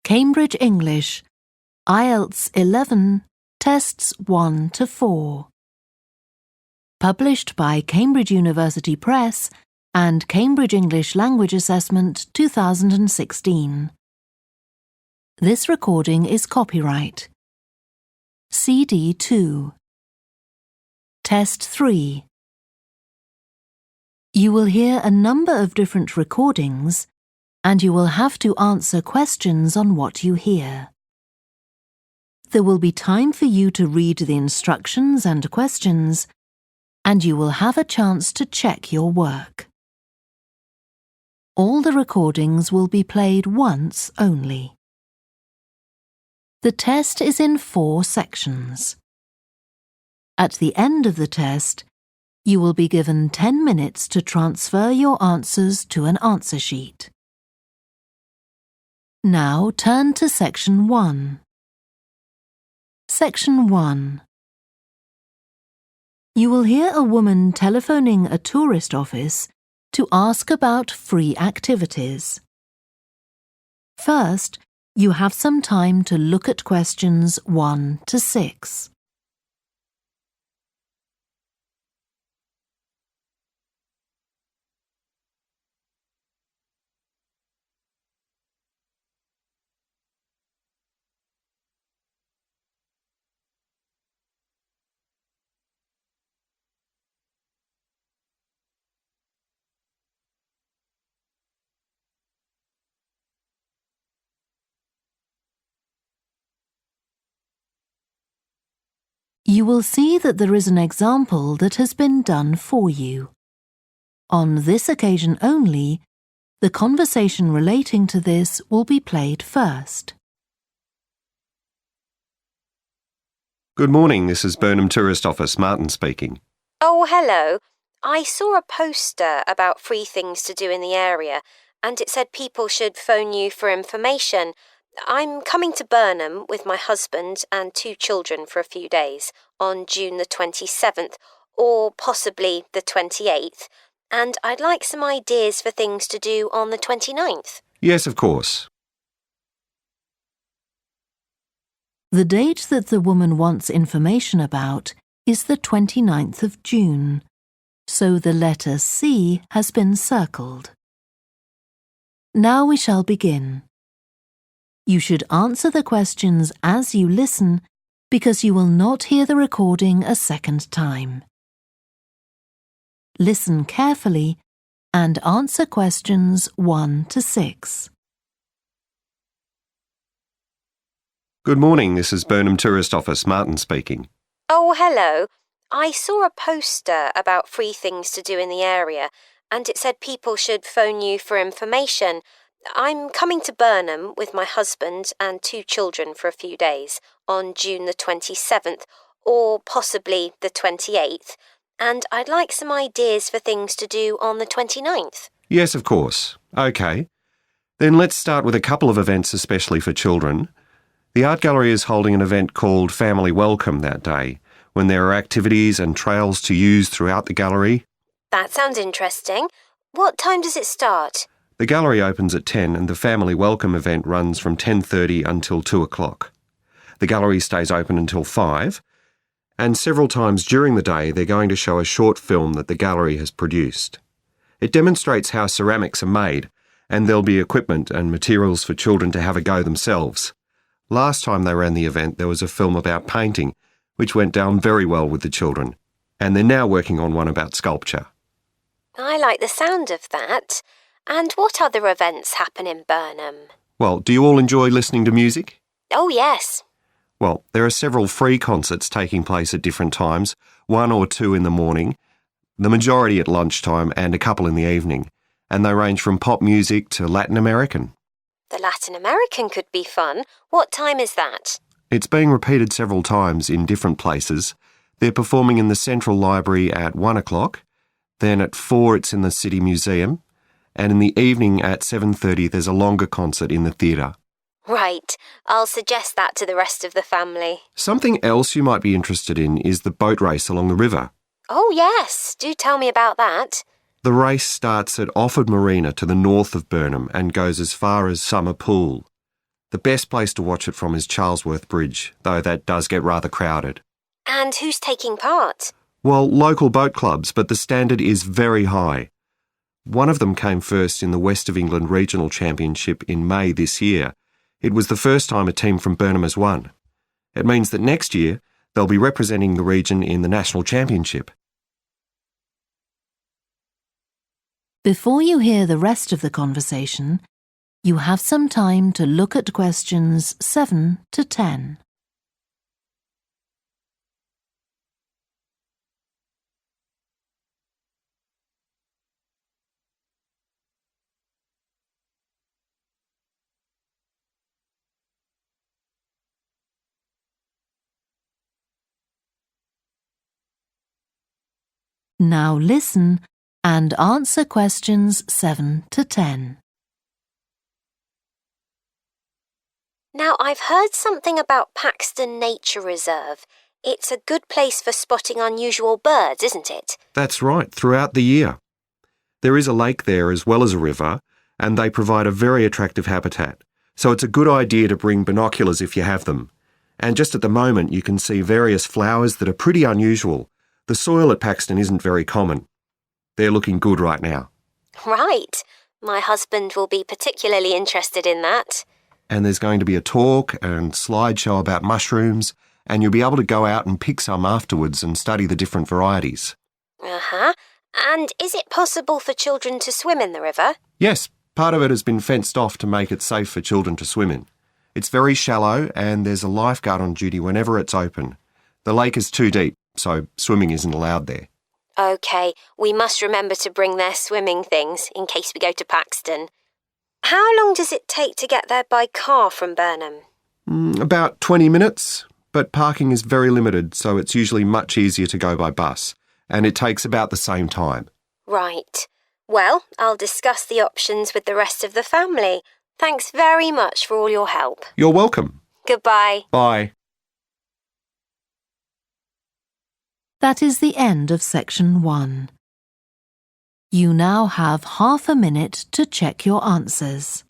Cambridge English, IELTS 11, Tests 1 to 4. Published by Cambridge University Press and Cambridge English Language Assessment 2016. This recording is copyright. CD 2. Test 3. You will hear a number of different recordings, and you will have to answer questions on what you hear. There will be time for you to read the instructions and questions, and you will have a chance to check your work. All the recordings will be played once only. The test is in 4 sections. At the end of the test, you will be given 10 minutes to transfer your answers to an answer sheet. Now turn to Section 1. Section 1. You will hear a woman telephoning a tourist office to ask about free activities. First, you have some time to look at questions 1 to 6. You will see that there is an example that has been done for you. On this occasion only, the conversation relating to this will be played first. Good morning, this is Burnham Tourist Office, Martin speaking. Oh, hello. I saw a poster about free things to do in the area, and it said people should phone you for information. I'm coming to Burnham with my husband and 2 children for a few days on June the 27th or possibly the 28th, and I'd like some ideas for things to do on the 29th. Yes, of course. The date that the woman wants information about is the 29th of June, so the letter C has been circled. Now we shall begin. You should answer the questions as you listen because you will not hear the recording a second time. Listen carefully and answer questions 1 to 6. Good morning, this is Burnham Tourist Office, Martin speaking. Oh, hello. I saw a poster about free things to do in the area, and it said people should phone you for information. I'm coming to Burnham with my husband and 2 children for a few days on June the 27th or possibly the 28th, and I'd like some ideas for things to do on the 29th. Yes, of course. OK. Then let's start with a couple of events especially for children. The art gallery is holding an event called Family Welcome that day, when there are activities and trails to use throughout the gallery. That sounds interesting. What time does it start? The gallery opens at 10 and the Family Welcome event runs from 10:30 until 2 o'clock. The gallery stays open until 5, and several times during the day they're going to show a short film that the gallery has produced. It demonstrates how ceramics are made, and there'll be equipment and materials for children to have a go themselves. Last time they ran the event there was a film about painting, which went down very well with the children, and they're now working on one about sculpture. I like the sound of that. And what other events happen in Burnham? Well, do you all enjoy listening to music? Oh, yes. Well, there are several free concerts taking place at different times, 1 or 2 in the morning, the majority at lunchtime and a couple in the evening, and they range from pop music to Latin American. The Latin American could be fun. What time is that? It's being repeated several times in different places. They're performing in the Central Library at 1 o'clock, then at 4 it's in the City Museum, and in the evening at 7:30 there's a longer concert in the theatre. Right. I'll suggest that to the rest of the family. Something else you might be interested in is the boat race along the river. Oh, yes. Do tell me about that. The race starts at Offord Marina to the north of Burnham and goes as far as Summer Pool. The best place to watch it from is Charlesworth Bridge, though that does get rather crowded. And who's taking part? Well, local boat clubs, but the standard is very high. One of them came first in the West of England Regional Championship in May this year. It was the first time a team from Burnham has won. It means that next year they'll be representing the region in the National Championship. Before you hear the rest of the conversation, you have some time to look at questions 7 to 10. Now listen and answer questions 7 to 10. Now, I've heard something about Paxton Nature Reserve. It's a good place for spotting unusual birds, isn't it? That's right, throughout the year. There is a lake there as well as a river, and they provide a very attractive habitat. So it's a good idea to bring binoculars if you have them. And just at the moment you can see various flowers that are pretty unusual. The soil at Paxton isn't very common. They're looking good right now. Right. My husband will be particularly interested in that. And there's going to be a talk and slideshow about mushrooms, and you'll be able to go out and pick some afterwards and study the different varieties. Uh-huh. And is it possible for children to swim in the river? Yes, part of it has been fenced off to make it safe for children to swim in. It's very shallow and there's a lifeguard on duty whenever it's open. The lake is too deep, so swimming isn't allowed there. OK, we must remember to bring their swimming things in case we go to Paxton. How long does it take to get there by car from Burnham? About 20 minutes, but parking is very limited, so it's usually much easier to go by bus, and it takes about the same time. Right. Well, I'll discuss the options with the rest of the family. Thanks very much for all your help. You're welcome. Goodbye. Bye. That is the end of section 1. You now have half a minute to check your answers.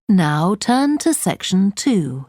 Now turn to section 2.